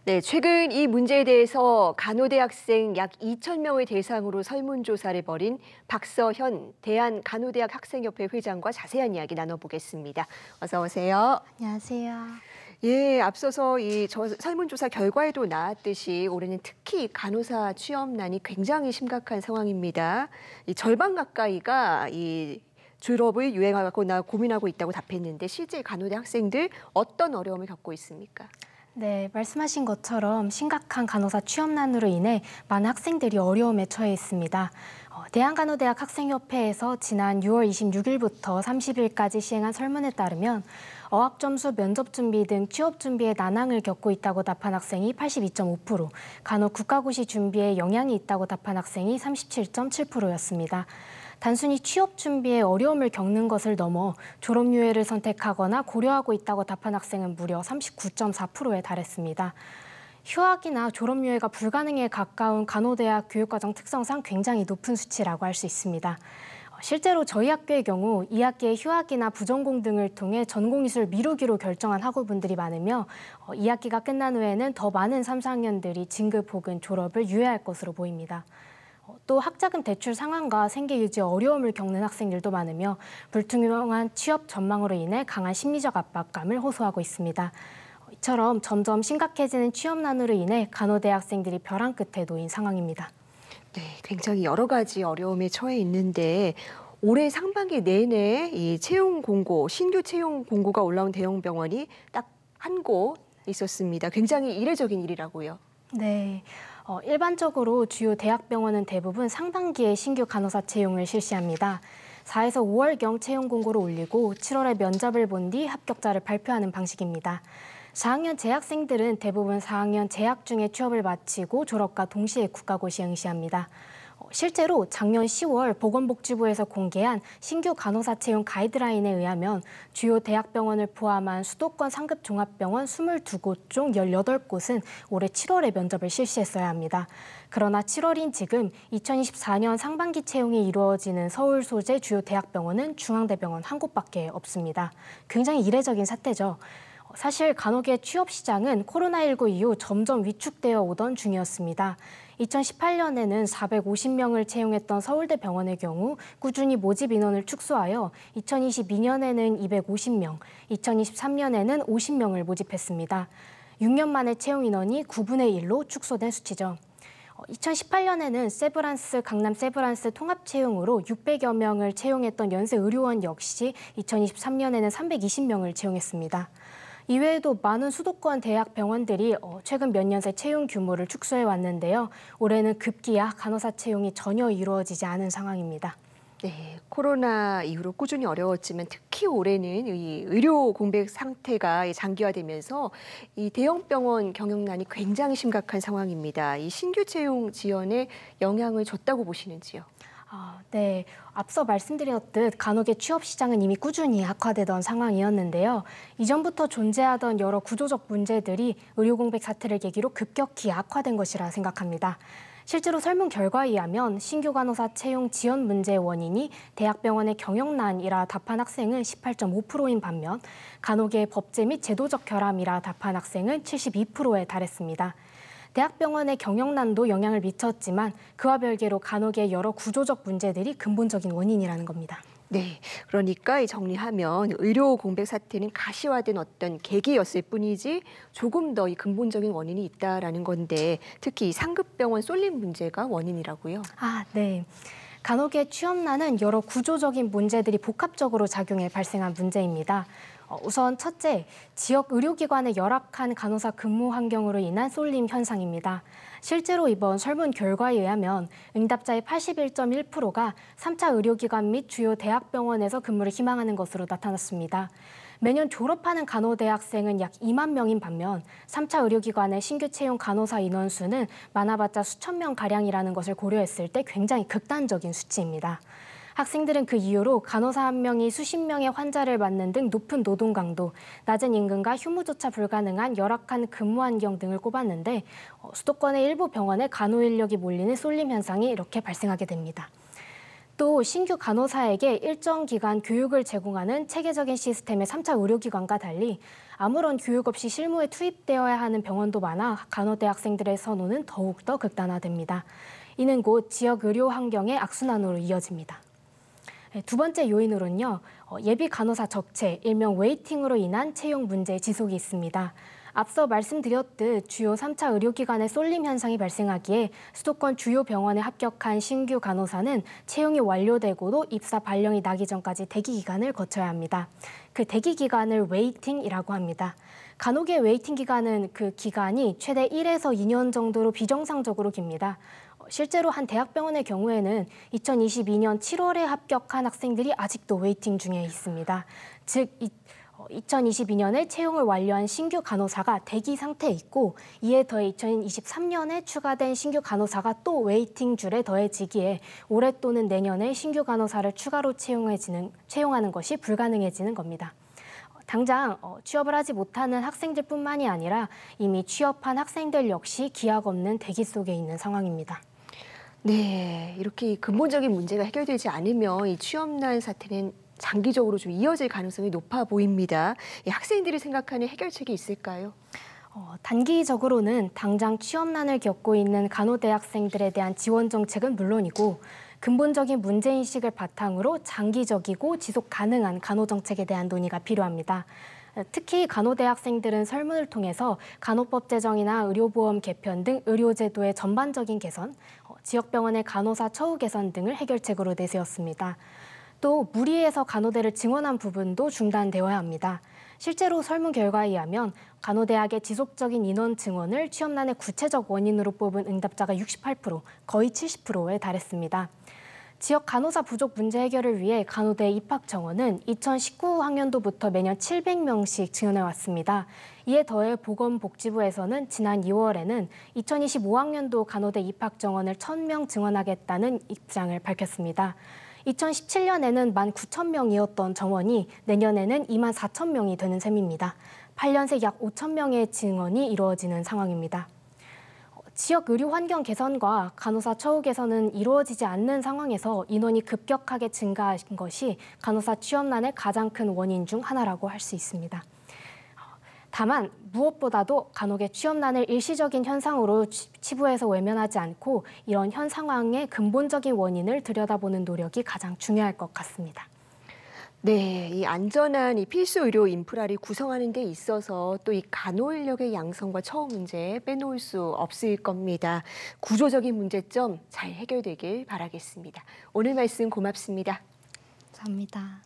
네, 최근 이 문제에 대해서 간호대학생 약 2천 명을 대상으로 설문조사를 벌인 박서현 대한간호대학 학생협회 회장과 자세한 이야기 나눠보겠습니다. 어서 오세요. 안녕하세요. 예, 앞서서 설문조사 결과에도 나왔듯이 올해는 특히 간호사 취업난이 굉장히 심각한 상황입니다. 이 절반 가까이가 이 졸업을 유예하거나 고민하고 있다고 답했는데 실제 간호대 학생들 어떤 어려움을 겪고 있습니까? 네, 말씀하신 것처럼 심각한 간호사 취업난으로 인해 많은 학생들이 어려움에 처해 있습니다. 대한간호대학 학생협회에서 지난 6월 26일부터 30일까지 시행한 설문에 따르면 어학 점수, 면접 준비 등 취업 준비에 난항을 겪고 있다고 답한 학생이 82.5%, 간호 국가고시 준비에 영향이 있다고 답한 학생이 37.7%였습니다. 단순히 취업 준비에 어려움을 겪는 것을 넘어 졸업 유예를 선택하거나 고려하고 있다고 답한 학생은 무려 39.4%에 달했습니다. 휴학이나 졸업 유예가 불가능에 가까운 간호대학 교육과정 특성상 굉장히 높은 수치라고 할 수 있습니다. 실제로 저희 학교의 경우 2학기에 휴학이나 부전공 등을 통해 전공의수를 미루기로 결정한 학우분들이 많으며 2학기가 끝난 후에는 더 많은 3, 4학년들이 진급 혹은 졸업을 유예할 것으로 보입니다. 또 학자금 대출 상환과 생계 유지에 어려움을 겪는 학생들도 많으며 불투명한 취업 전망으로 인해 강한 심리적 압박감을 호소하고 있습니다. 이처럼 점점 심각해지는 취업난으로 인해 간호대 학생들이 벼랑 끝에 놓인 상황입니다. 네, 굉장히 여러 가지 어려움에 처해 있는데 올해 상반기 내내 이 신규 채용 공고가 올라온 대형 병원이 딱 한 곳 있었습니다. 굉장히 이례적인 일이라고요. 네. 일반적으로 주요 대학병원은 대부분 상반기에 신규 간호사 채용을 실시합니다. 4에서 5월경 채용 공고를 올리고 7월에 면접을 본 뒤 합격자를 발표하는 방식입니다. 4학년 재학생들은 대부분 4학년 재학 중에 취업을 마치고 졸업과 동시에 국가고시에 응시합니다. 실제로 작년 10월 보건복지부에서 공개한 신규 간호사 채용 가이드라인에 의하면 주요 대학병원을 포함한 수도권 상급 종합병원 22곳 중 18곳은 올해 7월에 면접을 실시했어야 합니다. 그러나 7월인 지금 2024년 상반기 채용이 이루어지는 서울 소재 주요 대학병원은 중앙대병원 한 곳밖에 없습니다. 굉장히 이례적인 사태죠. 사실 간호계 취업 시장은 코로나19 이후 점점 위축되어 오던 중이었습니다. 2018년에는 450명을 채용했던 서울대병원의 경우 꾸준히 모집 인원을 축소하여 2022년에는 250명, 2023년에는 50명을 모집했습니다. 6년 만에 채용 인원이 9분의 1로 축소된 수치죠. 2018년에는 강남 세브란스 통합 채용으로 600여 명을 채용했던 연세의료원 역시 2023년에는 320명을 채용했습니다. 이외에도 많은 수도권 대학 병원들이 최근 몇 년 새 채용 규모를 축소해 왔는데요. 올해는 급기야 간호사 채용이 전혀 이루어지지 않은 상황입니다. 네, 코로나 이후로 꾸준히 어려웠지만 특히 올해는 이 의료 공백 상태가 장기화되면서 이 대형 병원 경영난이 굉장히 심각한 상황입니다. 이 신규 채용 지원에 영향을 줬다고 보시는지요? 네, 앞서 말씀드렸듯 간호계 취업 시장은 이미 꾸준히 악화되던 상황이었는데요. 이전부터 존재하던 여러 구조적 문제들이 의료 공백 사태를 계기로 급격히 악화된 것이라 생각합니다. 실제로 설문 결과에 의하면 신규 간호사 채용 지원 문제의 원인이 대학병원의 경영난이라 답한 학생은 18.5%인 반면 간호계의 법제 및 제도적 결함이라 답한 학생은 72%에 달했습니다. 대학병원의 경영난도 영향을 미쳤지만 그와 별개로 간호계의 여러 구조적 문제들이 근본적인 원인이라는 겁니다. 네, 그러니까 정리하면 의료 공백 사태는 가시화된 어떤 계기였을 뿐이지 조금 더 이 근본적인 원인이 있다라는 건데 특히 이 상급병원 쏠림 문제가 원인이라고요? 네. 간호계 취업난은 여러 구조적인 문제들이 복합적으로 작용해 발생한 문제입니다. 우선 첫째, 지역 의료기관의 열악한 간호사 근무 환경으로 인한 쏠림 현상입니다. 실제로 이번 설문 결과에 의하면 응답자의 81.1%가 3차 의료기관 및 주요 대학병원에서 근무를 희망하는 것으로 나타났습니다. 매년 졸업하는 간호대학생은 약 2만 명인 반면 3차 의료기관의 신규 채용 간호사 인원수는 많아봤자 수천 명가량이라는 것을 고려했을 때 굉장히 극단적인 수치입니다. 학생들은 그 이유로 간호사 한 명이 수십 명의 환자를 맡는 등 높은 노동 강도, 낮은 임금과 휴무조차 불가능한 열악한 근무 환경 등을 꼽았는데 수도권의 일부 병원에 간호 인력이 몰리는 쏠림 현상이 이렇게 발생하게 됩니다. 또 신규 간호사에게 일정 기간 교육을 제공하는 체계적인 시스템의 3차 의료기관과 달리 아무런 교육 없이 실무에 투입되어야 하는 병원도 많아 간호대 학생들의 선호는 더욱더 극단화됩니다. 이는 곧 지역 의료 환경의 악순환으로 이어집니다. 두 번째 요인으로는요, 예비 간호사 적체, 일명 웨이팅으로 인한 채용 문제의 지속이 있습니다. 앞서 말씀드렸듯 주요 3차 의료기관의 쏠림 현상이 발생하기에 수도권 주요 병원에 합격한 신규 간호사는 채용이 완료되고도 입사 발령이 나기 전까지 대기 기간을 거쳐야 합니다. 그 대기 기간을 웨이팅이라고 합니다. 간혹의 웨이팅 기간은 그 기간이 최대 1에서 2년 정도로 비정상적으로 깁니다. 실제로 한 대학병원의 경우에는 2022년 7월에 합격한 학생들이 아직도 웨이팅 중에 있습니다. 즉, 2022년에 채용을 완료한 신규 간호사가 대기 상태에 있고 이에 더해 2023년에 추가된 신규 간호사가 또 웨이팅 줄에 더해지기에 올해 또는 내년에 신규 간호사를 추가로 채용하는 것이 불가능해지는 겁니다. 당장 취업을 하지 못하는 학생들뿐만이 아니라 이미 취업한 학생들 역시 기약 없는 대기 속에 있는 상황입니다. 네, 이렇게 근본적인 문제가 해결되지 않으면 이 취업난 사태는 장기적으로 좀 이어질 가능성이 높아 보입니다. 이 학생들이 생각하는 해결책이 있을까요? 단기적으로는 당장 취업난을 겪고 있는 간호대 학생들에 대한 지원 정책은 물론이고 근본적인 문제인식을 바탕으로 장기적이고 지속 가능한 간호 정책에 대한 논의가 필요합니다. 특히 간호대 학생들은 설문을 통해서 간호법 제정이나 의료보험 개편 등 의료제도의 전반적인 개선, 지역병원의 간호사 처우 개선 등을 해결책으로 내세웠습니다. 또 무리해서 간호대를 증원한 부분도 중단되어야 합니다. 실제로 설문 결과에 의하면 간호대학의 지속적인 인원 증원을 취업난의 구체적 원인으로 뽑은 응답자가 68%, 거의 70%에 달했습니다. 지역 간호사 부족 문제 해결을 위해 간호대 입학 정원은 2019학년도부터 매년 700명씩 증원해 왔습니다. 이에 더해 보건복지부에서는 지난 2월에는 2025학년도 간호대 입학 정원을 1,000명 증원하겠다는 입장을 밝혔습니다. 2017년에는 19,000명이었던 정원이 내년에는 24,000명이 되는 셈입니다. 8년 새 약 5,000명의 증원이 이루어지는 상황입니다. 지역 의료 환경 개선과 간호사 처우 개선은 이루어지지 않는 상황에서 인원이 급격하게 증가한 것이 간호사 취업난의 가장 큰 원인 중 하나라고 할 수 있습니다. 다만 무엇보다도 간혹의 취업난을 일시적인 현상으로 치부해서 외면하지 않고 이런 현 상황의 근본적인 원인을 들여다보는 노력이 가장 중요할 것 같습니다. 네, 이 안전한 이 필수 의료 인프라를 구성하는 데 있어서 또 이 간호 인력의 양성과 처우 문제 빼놓을 수 없을 겁니다. 구조적인 문제점 잘 해결되길 바라겠습니다. 오늘 말씀 고맙습니다. 감사합니다.